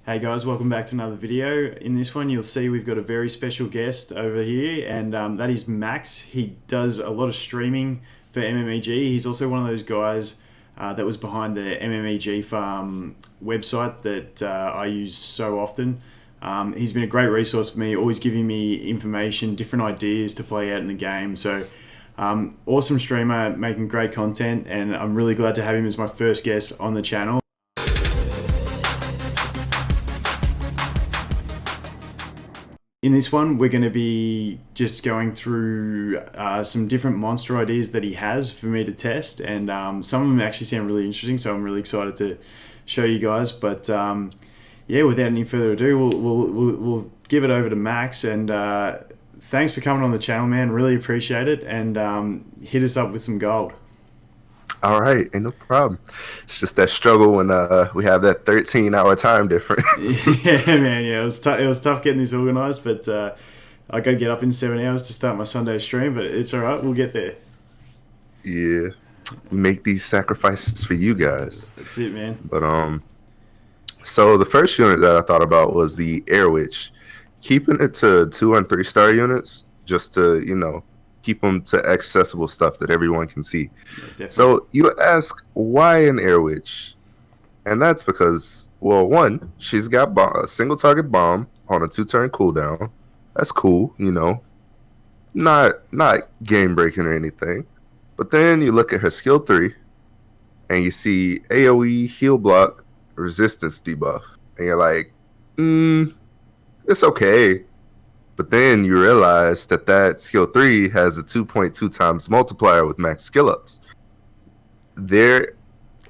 Hey guys, welcome back to another video. In this one, you'll see we've got a very special guest over here, and that is Max. He does a lot of streaming for MMEG. He's also one of those guys that was behind the MMEG farm website that I use so often. He's been a great resource for me, always giving me information, different ideas to play out in the game. So, awesome streamer, making great content, and I'm really glad to have him as my first guest on the channel. In this one, we're going to be just going through some different monster ideas that he has for me to test, and some of them actually sound really interesting, so I'm really excited to show you guys. But yeah, without any further ado, we'll give it over to Max, and thanks for coming on the channel, man. Really appreciate it, and hit us up with some gold. All right, ain't no problem. It's just that struggle when we have that 13-hour time difference. Yeah, man. Yeah, it was tough getting this organised, but I got to get up in 7 hours to start my Sunday stream. But it's all right. We'll get there. Yeah, we make these sacrifices for you guys. That's it, man. But so the first unit that I thought about was the Air Witch, keeping it to 2 and 3 star units, just to keep them to accessible stuff that everyone can see. Yeah, so you ask, why an Air Witch? And that's because, well, one, she's got a single target bomb on a 2-turn cooldown. That's cool, not game breaking or anything. But then you look at her skill 3, and you see AOE, heal block, resistance debuff, and you're like, it's okay. But then you realize that skill 3 has a 2.2 times multiplier with max skill ups. There,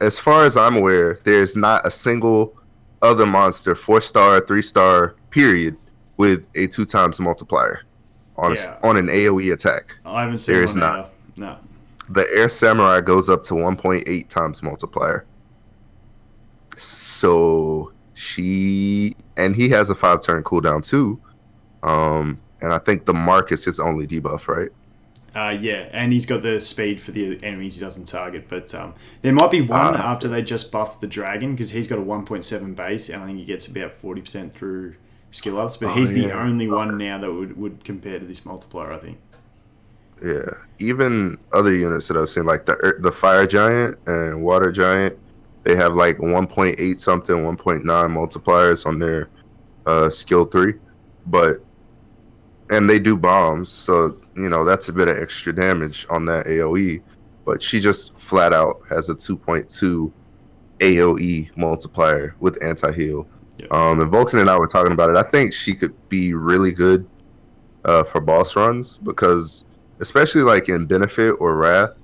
as far as I'm aware, there's not a single other monster 4-star, 3-star period with a 2 times multiplier on an AOE attack. I haven't seen There's one not. No. The Air Samurai goes up to 1.8 times multiplier. So he has a 5-turn cooldown too. And I think the mark is his only debuff, right? Yeah, and he's got the speed for the enemies he doesn't target. But there might be one after they just buffed the dragon, because he's got a 1.7 base, and I think he gets about 40% through skill ups. But he's the only one now that would compare to this multiplier, I think. Yeah, even other units that I've seen, like the Fire Giant and Water Giant, they have like 1.8 something, 1.9 multipliers on their skill 3, and they do bombs, so that's a bit of extra damage on that AOE. But she just flat out has a 2.2 AOE multiplier with anti-heal. Yep. And Volkin and I were talking about it. I think she could be really good for boss runs, because especially like in Benefit or Wrath,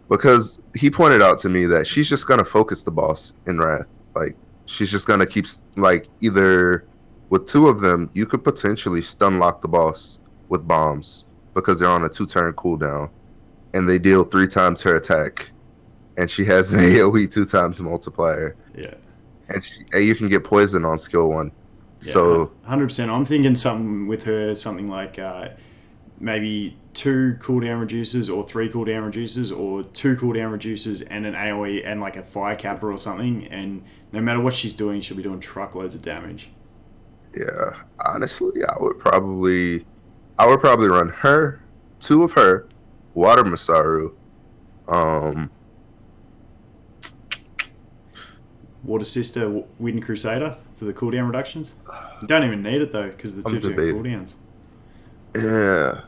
because he pointed out to me that she's just gonna focus the boss in Wrath. Like, she's just gonna keep, like, either with 2 of them, you could potentially stun lock the boss with bombs because they're on a 2-turn cooldown, and they deal 3 times her attack, and she has an AOE 2 times multiplier. Yeah, and you can get poison on skill 1. Yeah, so 100%. I'm thinking something with her, something like maybe 2 cooldown reducers or 3 cooldown reducers, or 2 cooldown reducers and an AOE and like a fire capper or something. And no matter what she's doing, she'll be doing truckloads of damage. Yeah, honestly, I would probably run her, 2 of her, Water Masaru, Water Sister, Wind Crusader for the cooldown reductions. You don't even need it though, because of the 2 cooldowns. Yeah,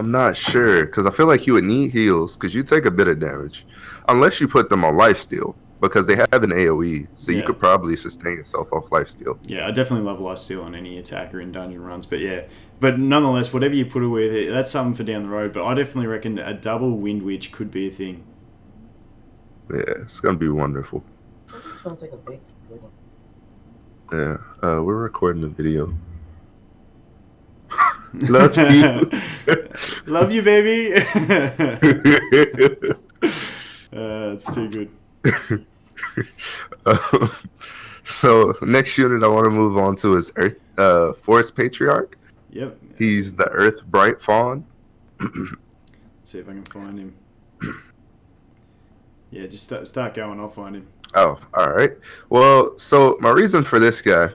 I'm not sure, because I feel like you would need heals, because you take a bit of damage, unless you put them on lifesteal, because they have an AOE, so you could probably sustain yourself off lifesteal. Yeah, I definitely love lifesteal on any attacker in dungeon runs, but nonetheless, whatever you put her with, that's something for down the road. But I definitely reckon a double Wind Witch could be a thing. Yeah, it's gonna be wonderful. Sounds like a big video. Yeah, we're recording a video. Love you. Love you, baby. It's too good. So next unit I want to move on to is Forest Patriarch. Yep. He's the Earth Bright Fawn. Let's see if I can find him. Yeah, just start going. I'll find him. Oh, all right. Well, so my reason for this guy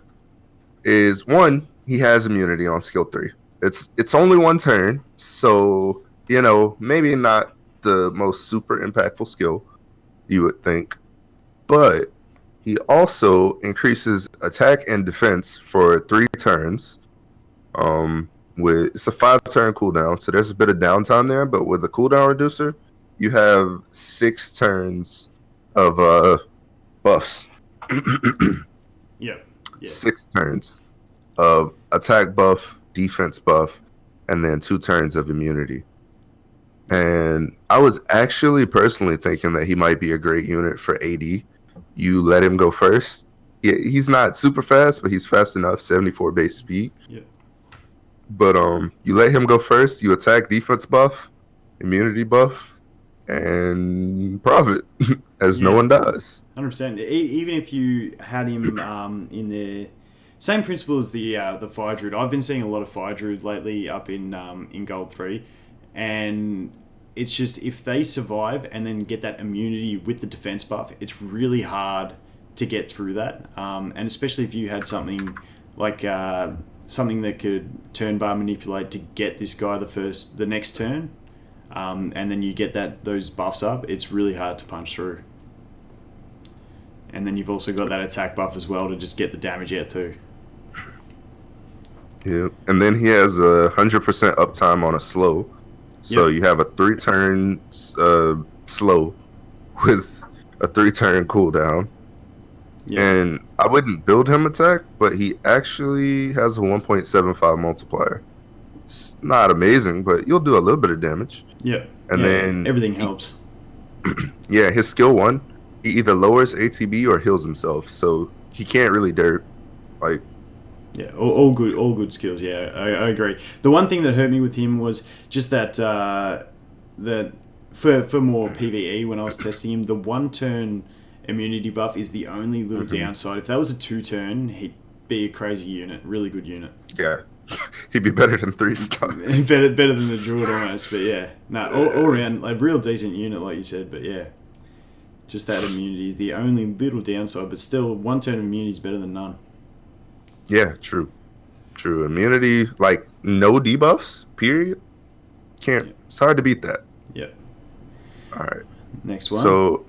is one, he has immunity on skill 3. It's only one turn, so maybe not the most super impactful skill you would think, but he also increases attack and defense for 3 turns. It's a 5-turn cooldown, so there's a bit of downtime there, but with the cooldown reducer, you have 6 turns of buffs. Yeah. 6 turns of attack buff, defense buff, and then 2 turns of immunity. And I was actually personally thinking that he might be a great unit for AD. You let him go first. Yeah, he's not super fast, but he's fast enough, 74 base speed. Yeah. But you let him go first, you attack, defense buff, immunity buff, and profit, as no one does. 100%. Even if you had him in there, same principle as the Fire Druid. I've been seeing a lot of Fire Druid lately up in Gold 3, and it's just if they survive and then get that immunity with the defense buff, it's really hard to get through that. And especially if you had something like something that could turn bar manipulate to get this guy the next turn, and then you get those buffs up, it's really hard to punch through. And then you've also got that attack buff as well to just get the damage out too. Yeah, and then he has 100% uptime on a slow. So you have a 3-turn slow with a 3-turn cooldown. Yeah. And I wouldn't build him attack, but he actually has a 1.75 multiplier. It's not amazing, but you'll do a little bit of damage. Yeah. And then everything helps. Yeah, his skill 1, he either lowers ATB or heals himself, so he can't really derp. Yeah, all good skills. Yeah, I agree. The one thing that hurt me with him was just that for more PvE when I was testing him, the 1-turn immunity buff is the only little downside. If that was a 2-turn, he'd be a crazy unit, really good unit. Yeah, he'd be better than 3-star. better than the Druid almost, but yeah, all around like real decent unit like you said. But yeah, just that immunity is the only little downside, but still 1-turn immunity is better than none. Yeah, true. Immunity, like no debuffs, period. It's hard to beat that. Yeah. All right. Next one. So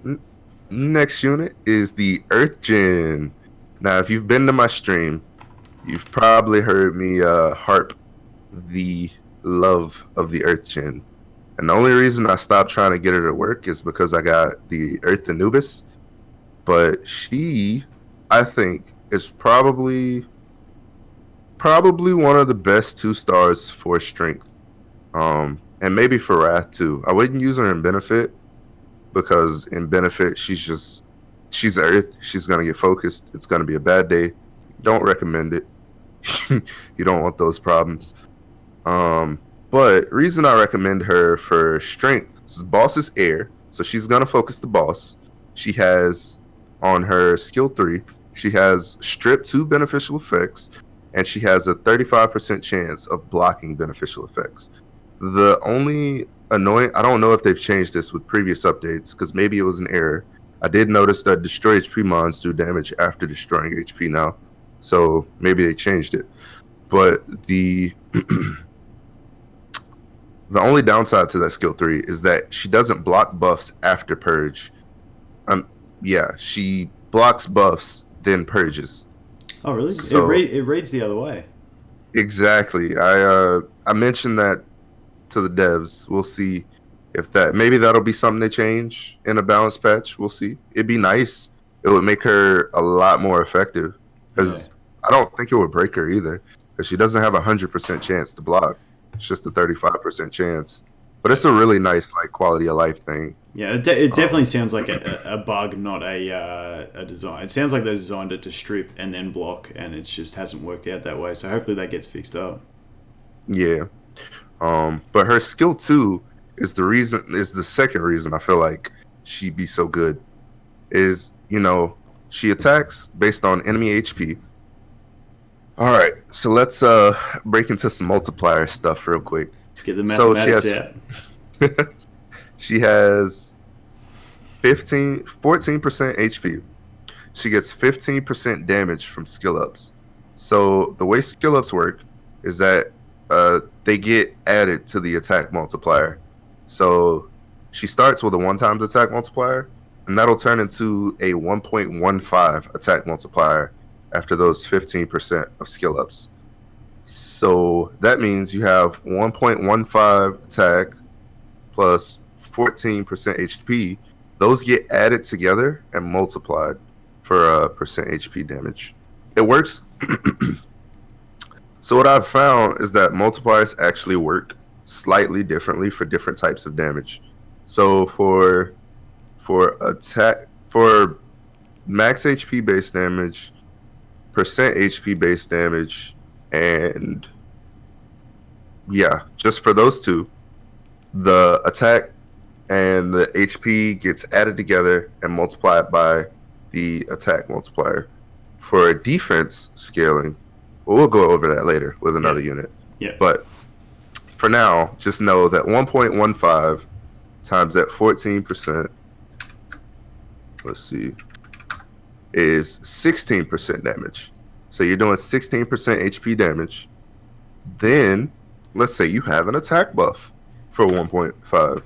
next unit is the Earth Djinn. Now, if you've been to my stream, you've probably heard me harp the love of the Earth Djinn. And the only reason I stopped trying to get her to work is because I got the Earth Anubis. But she, I think, is probably one of the best 2-stars for strength, and maybe for wrath too. I wouldn't use her in benefit because in benefit she's Earth. She's gonna get focused. It's gonna be a bad day. Don't recommend it. You don't want those problems. But reason I recommend her for strength is boss is air, so she's gonna focus the boss. She has on her skill 3. She has strip 2 beneficial effects, and she has a 35% chance of blocking beneficial effects. The only annoying, I don't know if they've changed this with previous updates, because maybe it was an error. I did notice that destroy HP mons do damage after destroying HP now, so maybe they changed it. But the only downside to that skill 3 is that she doesn't block buffs after purge. She blocks buffs, then purges. Oh, really? So, it reads the other way. Exactly. I mentioned that to the devs. We'll see if maybe that'll be something they change in a balance patch. We'll see. It'd be nice. It would make her a lot more effective, because I don't think it would break her either, because she doesn't have 100% chance to block. It's just a 35% chance. But it's a really nice quality of life thing. Yeah, it definitely sounds like a bug, not a design. It sounds like they designed it to strip and then block, and it just hasn't worked out that way. So hopefully that gets fixed up. Yeah. But her skill 2 is the second reason I feel like she'd be so good. Is, she attacks based on enemy HP. All right, so let's break into some multiplier stuff real quick. Let's get the mathematics out. She has 14% HP. She gets 15% damage from skill ups. So the way skill ups work is that they get added to the attack multiplier. So she starts with a 1 times attack multiplier, and that'll turn into a 1.15 attack multiplier after those 15% of skill ups. So that means you have 1.15 attack plus 14% HP. Those get added together and multiplied for a percent HP damage. It works. So what I've found is that multipliers actually work slightly differently for different types of damage. So for max HP base damage, percent HP base damage, and yeah, just for those two, the attack and the HP gets added together and multiplied by the attack multiplier. For defense scaling, we'll go over that later with another unit. Yeah. But for now, just know that 1.15 times that 14%, let's see, is 16% damage. So you're doing 16% HP damage. Then, let's say you have an attack buff for 1.5.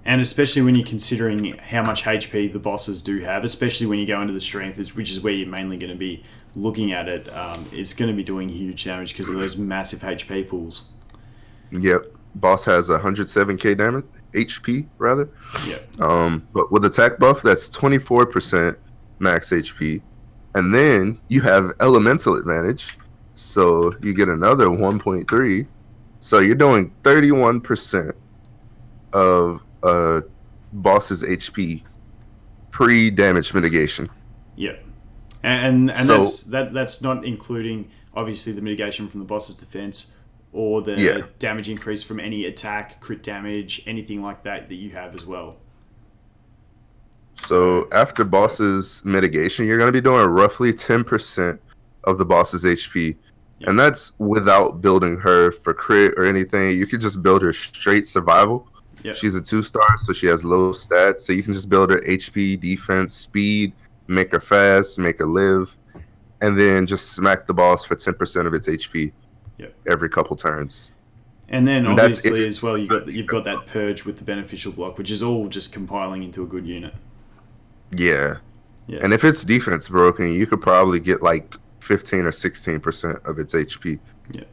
And especially when you're considering how much HP the bosses do have, especially when you go into the strength, which is where you're mainly going to be looking at it, it's going to be doing huge damage because of those massive HP pools. Yep. Boss has 107k damage, HP rather. Yep. But with attack buff, that's 24% max HP. And then you have elemental advantage. So you get another 1.3. So you're doing 31% of boss's HP pre-damage mitigation. Yep. And So- that's not including obviously the mitigation from the boss's defense or the damage increase from any attack, crit damage, anything like that you have as well. So after boss's mitigation, you're going to be doing roughly 10% of the boss's HP. Yep. And that's without building her for crit or anything. You could just build her straight survival. Yep. She's a 2-star, so she has low stats. So you can just build her HP, defense, speed, make her fast, make her live, and then just smack the boss for 10% of its HP every couple turns. And then And that's obviously if- as well, you've got that purge with the beneficial block, which is all just compiling into a good unit. Yeah. Yeah. And if its defense broken, you could probably get like 15 or 16% of its HP. Yeah.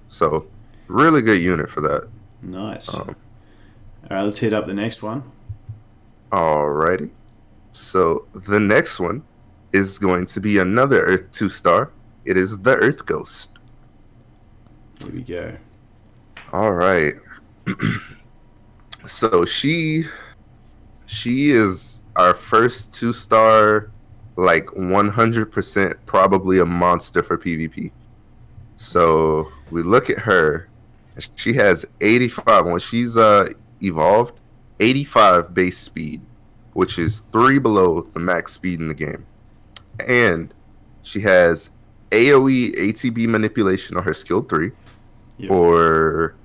So really good unit for that. Nice. All right, let's hit up the next one. Alrighty. So the next one is going to be another Earth 2-star. It is the Earth Ghost. Here we go. All right. So she is our first 2-star, like 100% probably a monster for PvP. So we look at her. She has 85 when she's evolved, 85 base speed, which is 3 below the max speed in the game. And she has AoE ATB manipulation on her skill 3 for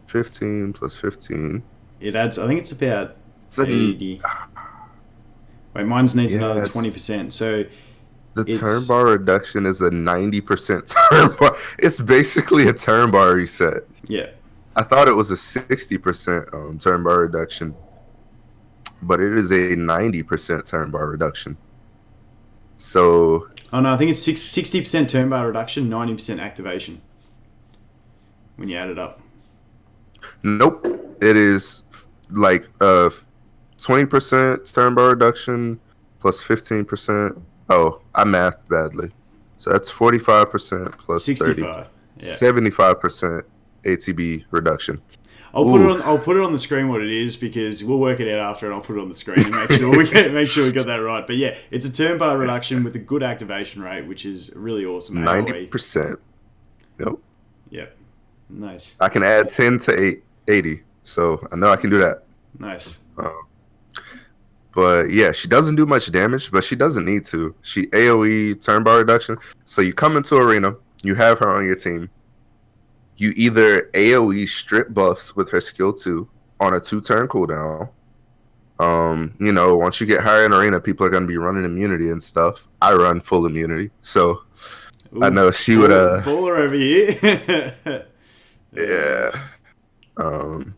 15 plus 15. It adds, I think it's about It's a- 80. Wait, mine's needs Yeah, another it's- 20%. So The It's- turn bar reduction is a 90% turn bar. It's basically a turn bar reset. yeah. I thought it was a 60% turn bar reduction, but it is a 90% turn bar reduction. So Oh no, I think it's 60% turn bar reduction, 90% activation. When you add it up. nope, it is like 20% turn bar reduction plus 15%. Oh, I mathed badly. So that's 45% plus 30. 65. Yeah. 75% ATB reduction. I'll put it on the screen what it is because we'll work it out after and I'll put it on the screen and make sure we got that right. But yeah, it's a turn bar reduction with a good activation rate, which is really awesome. AoE. 90%. Nope. Yep. Nice. I can add 10 to 80. So I know I can do that. Nice. But yeah, she doesn't do much damage, but she doesn't need to. She AoE turn bar reduction. So you come into arena, you have her on your team. You either AoE strip buffs with her skill 2 on a 2-turn cooldown, Once you get higher in arena, people are going to be running immunity and stuff. I run full immunity, so Ooh, I know she would. Baller over here. Yeah. Um,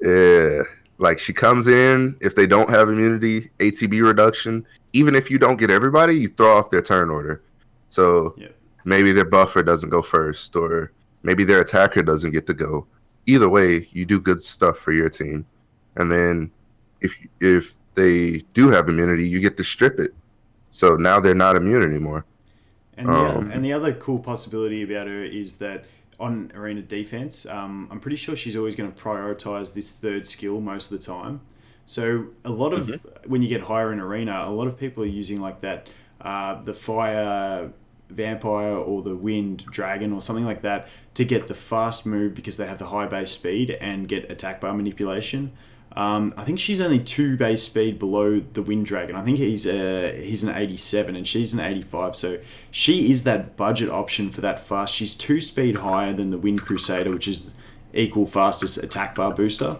yeah. Like she comes in, if they don't have immunity, ATB reduction. Even if you don't get everybody, you throw off their turn order. So Yep. maybe their buffer doesn't go first, or maybe their attacker doesn't get to go. Either way, you do good stuff for your team. And then if they do have immunity, you get to strip it. So now they're not immune anymore. And the other cool possibility about her is that on arena defense, I'm pretty sure she's always going to prioritize this third skill most of the time. So a lot of when you get higher in arena, a lot of people are using like that, the fire vampire or the wind dragon or something like that to get the fast move because they have the high base speed and get attack bar manipulation. I think she's only 2 base speed below the Wind Dragon. I think he's an 87 and she's an 85. So she is that budget option for that fast. She's 2 speed higher than the Wind Crusader, which is equal fastest attack bar booster.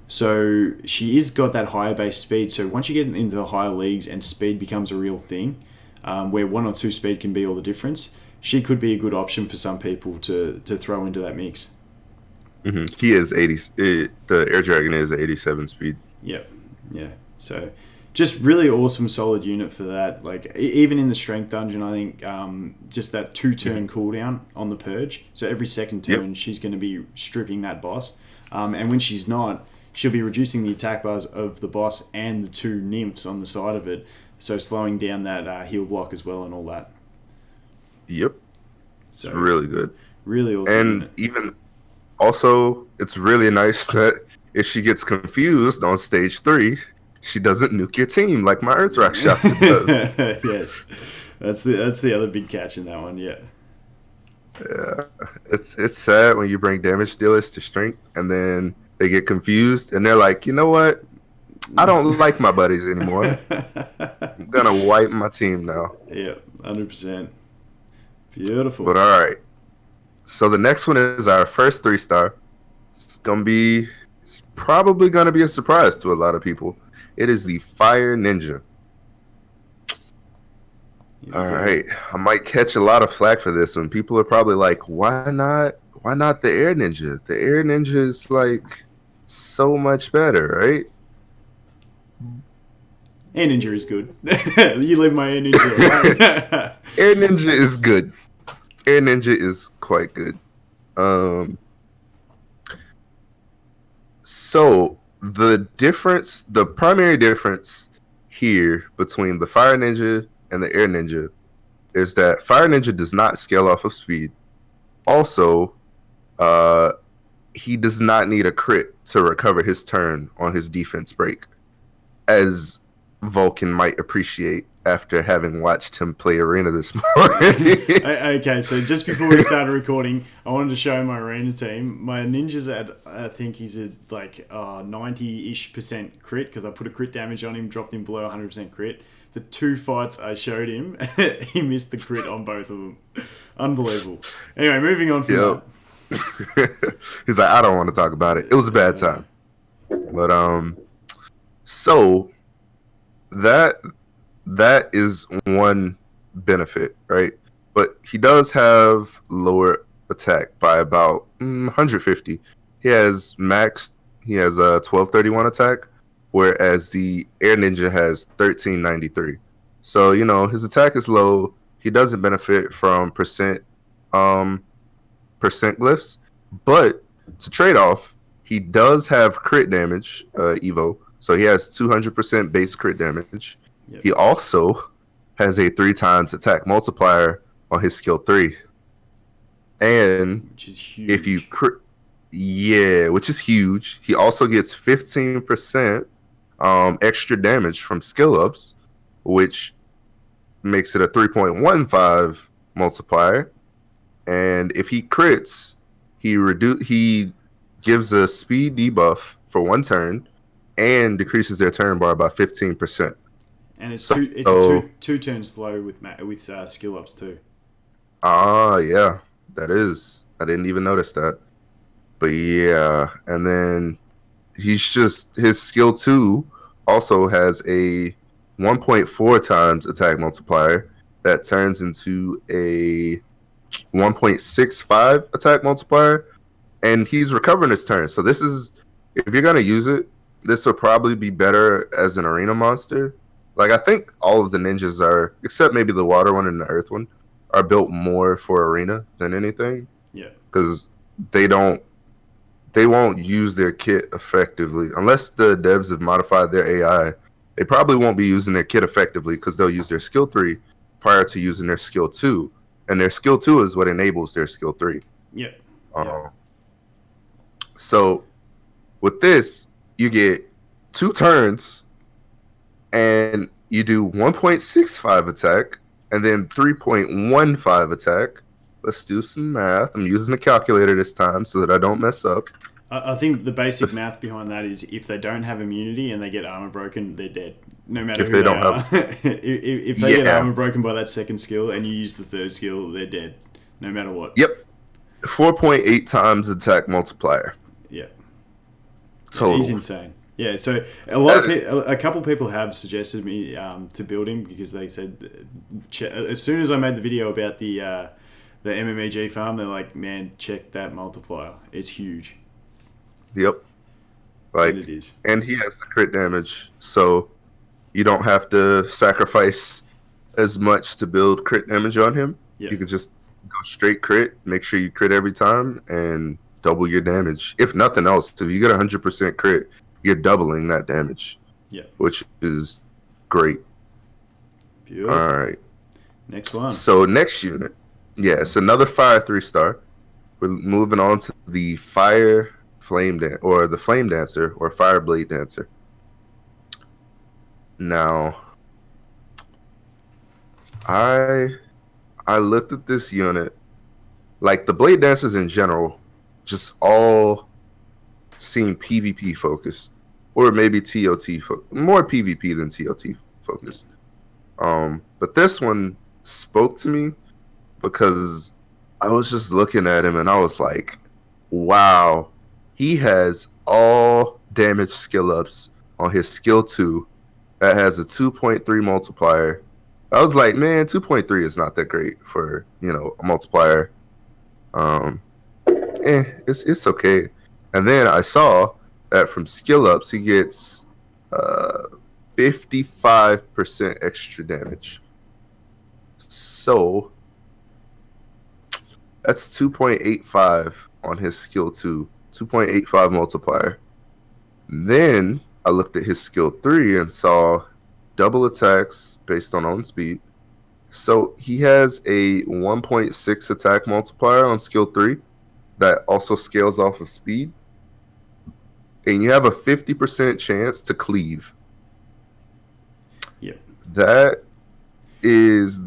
So she is got that higher base speed. So once you get into the higher leagues and speed becomes a real thing, where 1 or 2 speed can be all the difference, she could be a good option for some people to throw into that mix. Mm-hmm. He is 80. The Air Dragon is 87 speed. Yep. Yeah. So just really awesome, solid unit for that. Like even in the strength dungeon, I think just that 2-turn cooldown on the purge. So every second turn, she's going to be stripping that boss. And when she's not, she'll be reducing the attack bars of the boss and the 2 nymphs on the side of it. So slowing down that heal block as well and all that. Yep. So it's really good. Really awesome. And unit. even also, it's really nice that if she gets confused on stage 3, she doesn't nuke your team like my Earth Rakshasa does. Yes, that's the other big catch in that one. Yeah. Yeah, it's sad when you bring damage dealers to strength and then they get confused and they're like, you know what? I don't like my buddies anymore. I'm gonna wipe my team now. Yeah, 100%. Beautiful. But all right. So the next one is our first 3-star. It's probably gonna be a surprise to a lot of people. It is the Fire Ninja. All right, I might catch a lot of flack for this one. People are probably like, "Why not? Why not the Air Ninja? The Air Ninja is like so much better, right?" Air Ninja is good. You leave my Air Ninja alone. Air Ninja is good. Air Ninja is quite good. So the primary difference here between the Fire Ninja and the Air Ninja is that Fire Ninja does not scale off of speed. Also, he does not need a crit to recover his turn on his defense break, as Volkin might appreciate after having watched him play Arena this morning. Okay, so just before we started recording, I wanted to show my Arena team. My Ninja's I think he's at like 90-ish% crit because I put a crit damage on him, dropped him below 100% crit. The 2 fights I showed him, he missed the crit on both of them. Unbelievable. Anyway, moving on from that. He's like, I don't want to talk about it. It was a bad time. But so that is one benefit, right? But he does have lower attack by about 150. He has a 1231 attack, whereas the Air Ninja has 1393. So, his attack is low. He doesn't benefit from percent glyphs, but to trade off, he does have crit damage, Evo. So he has 200% base crit damage. Yep. He also has a 3 times attack multiplier on his skill 3. And which is huge. If you which is huge. He also gets 15% extra damage from skill ups, which makes it a 3.15 multiplier. And if he crits, he gives a speed debuff for 1 turn and decreases their turn bar by 15%. And it's a two turn slow with skill ups too. Yeah, that is. I didn't even notice that. But yeah, and then his skill 2 also has a 1.4 times attack multiplier that turns into a 1.65 attack multiplier, and he's recovering his turn. So this is, if you're gonna use it, this will probably be better as an arena monster. Like, I think all of the ninjas are, except maybe the water one and the earth one, are built more for arena than anything. Yeah. Because they won't use their kit effectively unless the devs have modified their AI. They probably won't be using their kit effectively because they'll use their skill 3 prior to using their skill 2, and their skill 2 is what enables their skill 3. Yeah. So with this, you get 2 turns, and you do 1.65 attack, and then 3.15 attack. Let's do some math. I'm using a calculator this time so that I don't mess up. I think the basic math behind that is if they don't have immunity and they get armor broken, they're dead. No matter If who they they don't are. If they get Yeah. armor broken by that second skill and you use the third skill, they're dead. No matter what. Yep. 4.8 times attack multiplier. Yeah. Total. He's insane. Yeah, so a couple people have suggested me to build him because they said as soon as I made the video about the MMEG farm, they're like, man, check that multiplier. It's huge. Yep. Like, And it is. and he has the crit damage, so you don't have to sacrifice as much to build crit damage on him. Yeah. You can just go straight crit, make sure you crit every time, and double your damage. If nothing else, if you get 100% crit, you're doubling that damage. Yeah. Which is great. Beautiful. All right. Next one. So next unit, yes, another fire 3-star. We're moving on to the flame dancer or fire blade dancer. Now, I looked at this unit, like the blade dancers in general, just all seem PvP focused, or maybe TOT more PvP than TOT focused. But this one spoke to me because I was just looking at him and I was like, wow, he has all damage skill ups on his skill 2 that has a 2.3 multiplier. I was like, man, 2.3 is not that great for, a multiplier. It's okay. And then I saw that from skill ups, he gets 55% extra damage. So that's 2.85 on his skill 2, 2.85 multiplier. Then I looked at his skill 3 and saw double attacks based on own speed. So he has a 1.6 attack multiplier on skill 3 that also scales off of speed. And you have a 50% chance to cleave. Yep. That is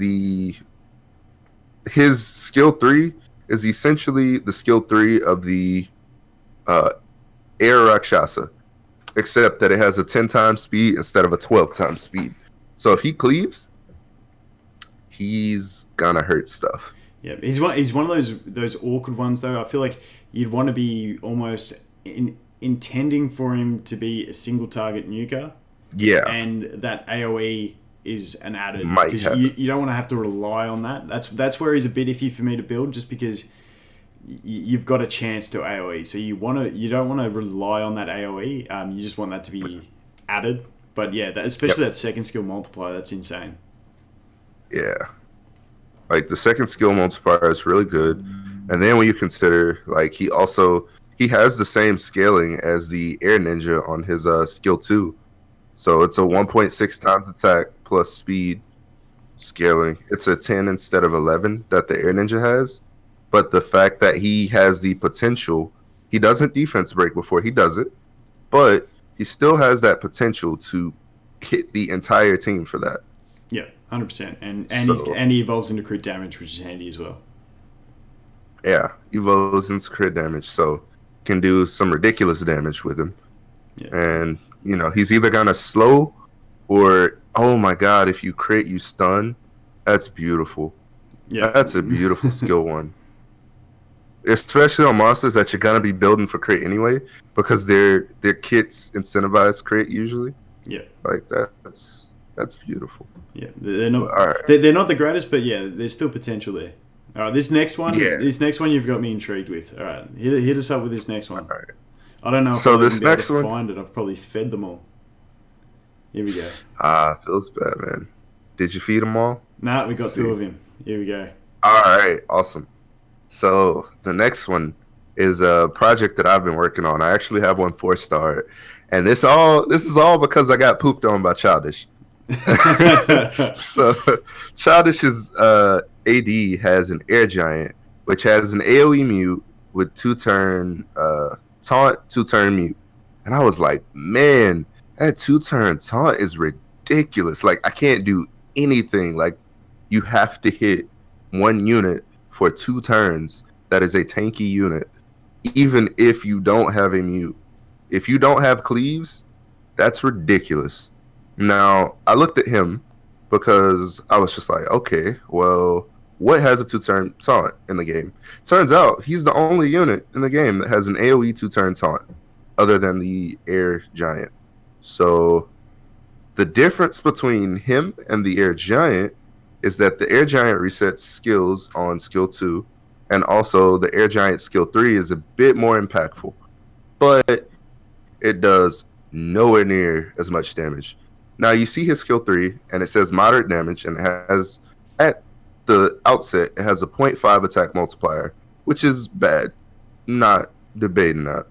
his skill 3 is essentially the skill 3 of the Air Rakshasa, except that it has a 10 times speed instead of a 12 times speed. So if he cleaves, he's gonna hurt stuff. Yeah, he's one of those awkward ones though. I feel like you'd want to be almost intending for him to be a single target nuker. Yeah. And that AoE is an added Might because happen. you don't want to have to rely on that. That's where he's a bit iffy for me to build, just because you've got a chance to AoE. So you don't want to rely on that AoE. You just want that to be added. But yeah, especially that second skill multiplier, that's insane. Yeah. Like the second skill multiplier is really good. And then when you consider, like, he has the same scaling as the Air Ninja on his skill 2. So it's a 1.6 times attack plus speed scaling. It's a 10 instead of 11 that the Air Ninja has. But the fact that he has the potential, he doesn't defense break before he does it, but he still has that potential to hit the entire team for that. Yeah, 100%. And he evolves into crit damage, which is handy as well. Yeah, evolves into crit damage, so can do some ridiculous damage with him. Yeah. And he's either gonna slow or, oh my god, if you crit, you stun. That's beautiful. Yeah, That's a beautiful skill 1. especially on monsters that you're gonna be building for crit anyway, because their kits incentivize crit usually. Yeah. Like that's beautiful. Yeah, they're not All right. they're not the greatest, but yeah, there's still potential there. All right, this next one, Yeah. you've got me intrigued with. All right, hit us up with this next one. All right. I don't know if So I'll this even be able next to one- find it. I've probably fed them all. Here we go. Feels bad, man. Did you feed them all? Nah, we got two of him. Here we go. All right, awesome. So the next one is a project that I've been working on. I actually have one 4-star, and this is all because I got pooped on by Childish. So Childish's AD has an air giant, which has an AoE mute with 2-turn taunt, 2-turn mute. And I was like, man, that 2-turn taunt is ridiculous. Like, I can't do anything. Like, you have to hit one unit for 2 turns that is a tanky unit, even if you don't have a mute. If you don't have cleaves, that's ridiculous. Now, I looked at him because I was just like, okay, well, what has a 2-turn taunt in the game? Turns out he's the only unit in the game that has an AoE 2-turn taunt other than the air giant. So the difference between him and the air giant is that the air giant resets skills on skill 2, and also the air giant skill 3 is a bit more impactful, but it does nowhere near as much damage. Now you see his skill 3 and it says moderate damage, and it has, at the outset, it has a 0.5 attack multiplier, which is bad, not debating that.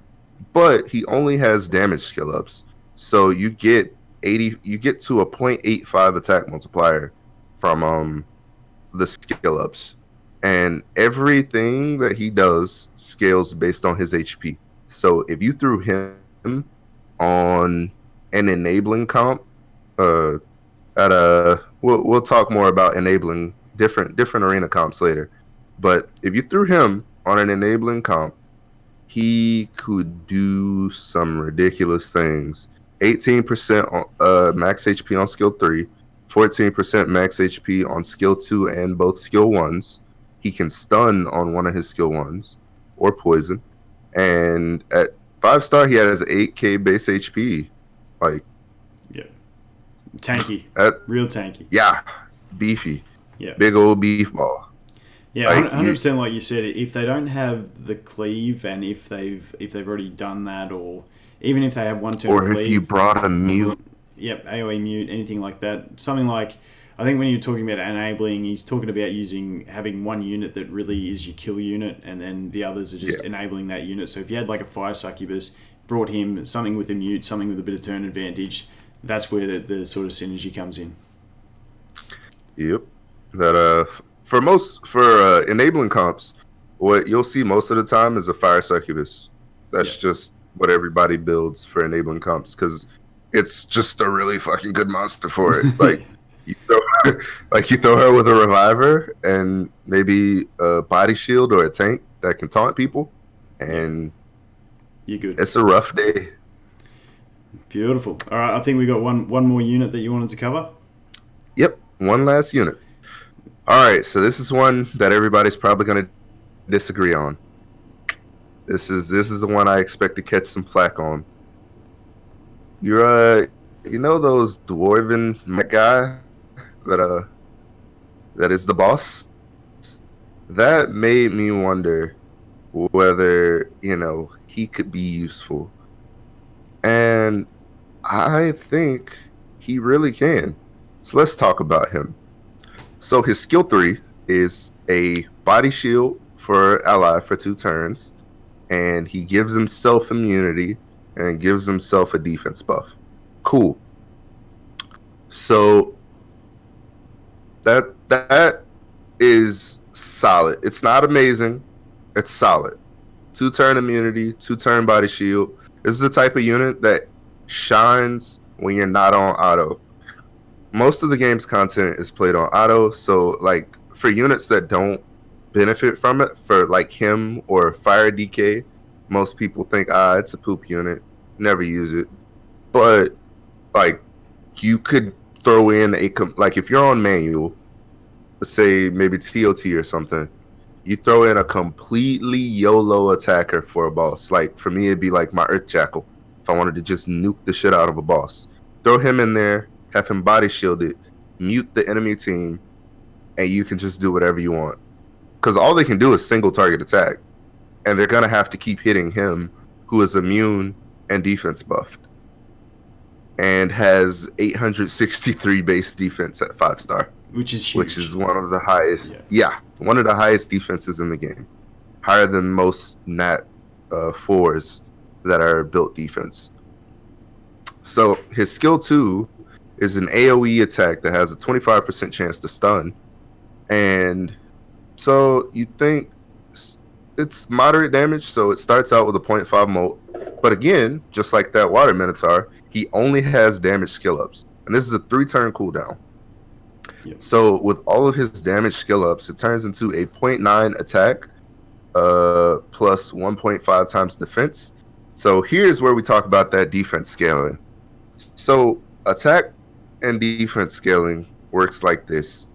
But he only has damage skill ups, so you get to a 0.85 attack multiplier from the skill ups, and everything that he does scales based on his HP. So if you threw him on an enabling comp, we'll talk more about enabling different arena comps later. But if you threw him on an enabling comp, he could do some ridiculous things. 18% on max HP on skill 3, 14% max HP on skill 2 and both skill 1s. He can stun on one of his skill 1s or poison. And at 5-star, he has 8k base HP. Like, yeah, tanky, real tanky. Yeah, beefy. Yeah, big old beef ball. Yeah, 100%. Like you said, if they don't have the cleave, and if they've already done that, or even if they have 1-turn or cleave, if you brought a mute, yep, AoE mute, anything like that, something like, I think when you're talking about enabling, he's talking about having one unit that really is your kill unit, and then the others are just enabling that unit. So if you had like a fire succubus, brought him something with a mute, something with a bit of turn advantage, that's where the sort of synergy comes in. Yep. That for enabling comps, what you'll see most of the time is a fire succubus. That's just what everybody builds for enabling comps, because it's just a really fucking good monster for it. Like you throw her with a reviver and maybe a body shield or a tank that can taunt people, and you're good. It's a rough day. Beautiful. All right, I think we got one more unit that you wanted to cover. Yep, one last unit. All right, so this is one that everybody's probably going to disagree on. This is the one I expect to catch some flack on. You're you know those Dwarven guy that is the boss? That made me wonder whether, he could be useful. And I think he really can. So let's talk about him. So his skill 3 is a body shield for ally for 2 turns, and he gives himself immunity and gives himself a defense buff. Cool. So that is solid. It's not amazing. It's solid. 2-turn immunity, 2-turn body shield. This is the type of unit that shines when you're not on auto. Most of the game's content is played on auto, so like for units that don't benefit from it, for like him or Fire DK, most people think it's a poop unit, never use it. But like you could throw in like if you're on manual, let's say maybe TOT or something, you throw in a completely YOLO attacker for a boss. Like for me, it'd be like my Earth Jackal. If I wanted to just nuke the shit out of a boss, throw him in there, have him body shielded, mute the enemy team, and you can just do whatever you want. Because all they can do is single target attack, and they're gonna have to keep hitting him, who is immune and defense buffed, and has 863 base defense at 5-star. Which is huge. Which is one of the highest. Yeah, one of the highest defenses in the game. Higher than most NAT 4s that are built defense. So his skill 2 is an AoE attack that has a 25% chance to stun. And so you think it's moderate damage, so it starts out with a 0.5 molt. But again, just like that Water Minotaur, he only has damage skill ups. And this is a 3-turn cooldown. Yep. So with all of his damage skill ups, it turns into a 0.9 attack plus 1.5 times defense. So here's where we talk about that defense scaling. So attack and defense scaling works like this.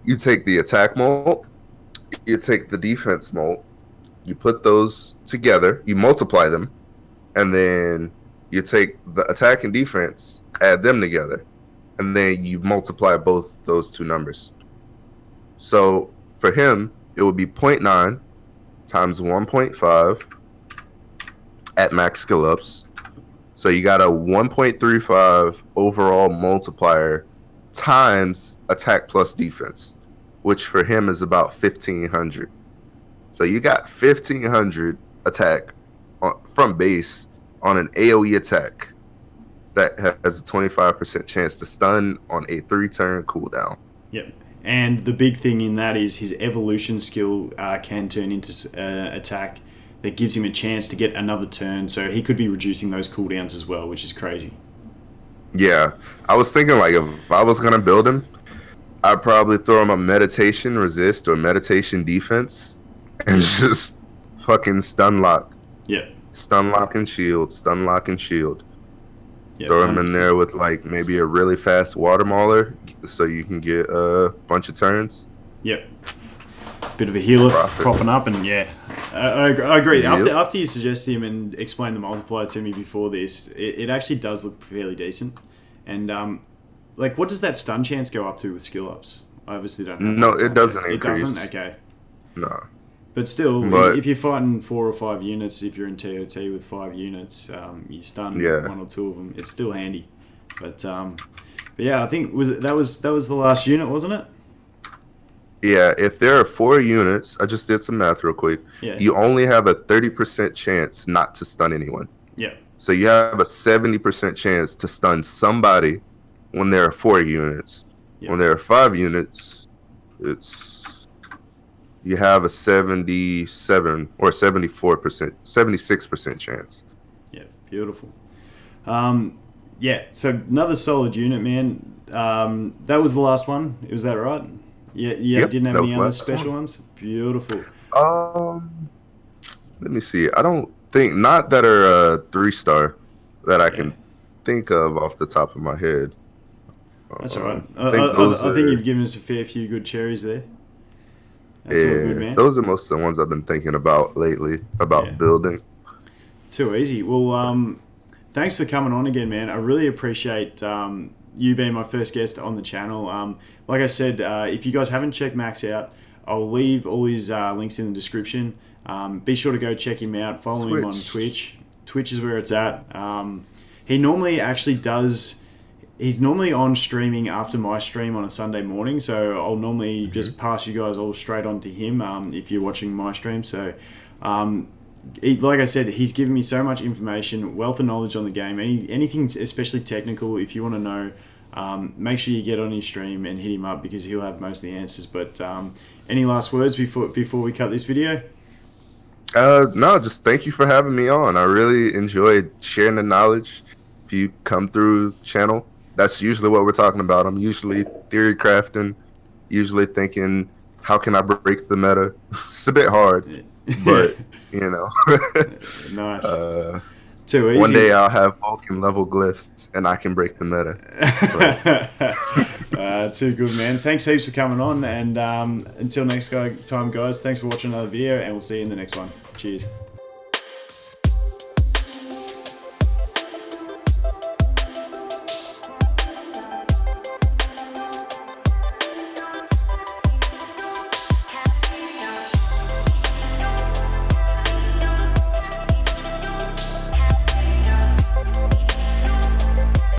You take the attack molt, you take the defense molt, you put those together, you multiply them, and then you take the attack and defense, add them together, and then you multiply both those two numbers. So for him, it would be 0.9 times 1.5 at max skill ups. So you got a 1.35 overall multiplier times attack plus defense, which for him is about 1,500. So you got 1,500 attack from base on an AoE attack that has a 25% chance to stun on a 3-turn cooldown. Yep. And the big thing in that is his evolution skill can turn into attack that gives him a chance to get another turn. So he could be reducing those cooldowns as well, which is crazy. Yeah. I was thinking, like, if I was going to build him, I'd probably throw him a meditation resist or meditation defense and just fucking stun lock. Yep. Stun lock and shield, stun lock and shield. Yep, Throw him in 100%. there with like maybe a really fast water mauler so you can get a bunch of turns. Yep. Bit of a healer Profit. propping up, and yeah, I agree. Yep. After you suggested him and explained the multiplier to me before this, it actually does look fairly decent. And like, what does that stun chance go up to with skill ups? I obviously don't know. No, it doesn't It increase. doesn't? Okay. No. But still, But- if you're fighting 4 or 5 units, if you're in TOT with 5 units, you stun Yeah. 1 or 2 of them. It's still handy. But yeah, I think that was the last unit, wasn't it? Yeah, if there are 4 units, I just did some math real quick. Yeah. You only have a 30% chance not to stun anyone. Yeah. So you have a 70% chance to stun somebody when there are 4 units. Yep. When there are 5 units, you have a 77 or 74%, 76% chance. Yeah, beautiful. Yeah, so another solid unit, man. That was the last one. Was that right? Yeah, Yep, didn't have that was any the other last special ones? Beautiful. Let me see. I don't think, not that are 3-star that I can think of off the top of my head. That's all right. I think you've given us a fair few good cherries there. That's all good, man. those are most of the ones I've been thinking about lately, about building. Too easy. Well, thanks for coming on again, man. I really appreciate you being my first guest on the channel. Like I said, if you guys haven't checked Max out, I'll leave all his links in the description. Be sure to go check him out. Follow him on Twitch. Twitch is where it's at. He normally actually does... He's normally on streaming after my stream on a Sunday morning, so I'll normally just pass you guys all straight on to him if you're watching my stream. So, like I said, he's given me so much information, wealth of knowledge on the game. Anything especially technical, if you want to know, make sure you get on his stream and hit him up because he'll have most of the answers. But any last words before we cut this video? No, just thank you for having me on. I really enjoyed sharing the knowledge. If you come through channel, that's usually what we're talking about. I'm usually theory crafting, usually thinking, how can I break the meta? It's a bit hard, but, you know. Nice. Too easy. One day I'll have Volkin level glyphs, and I can break the meta. Too good, man. Thanks heaps for coming on, and until next time, guys. Thanks for watching another video, and we'll see you in the next one. Cheers.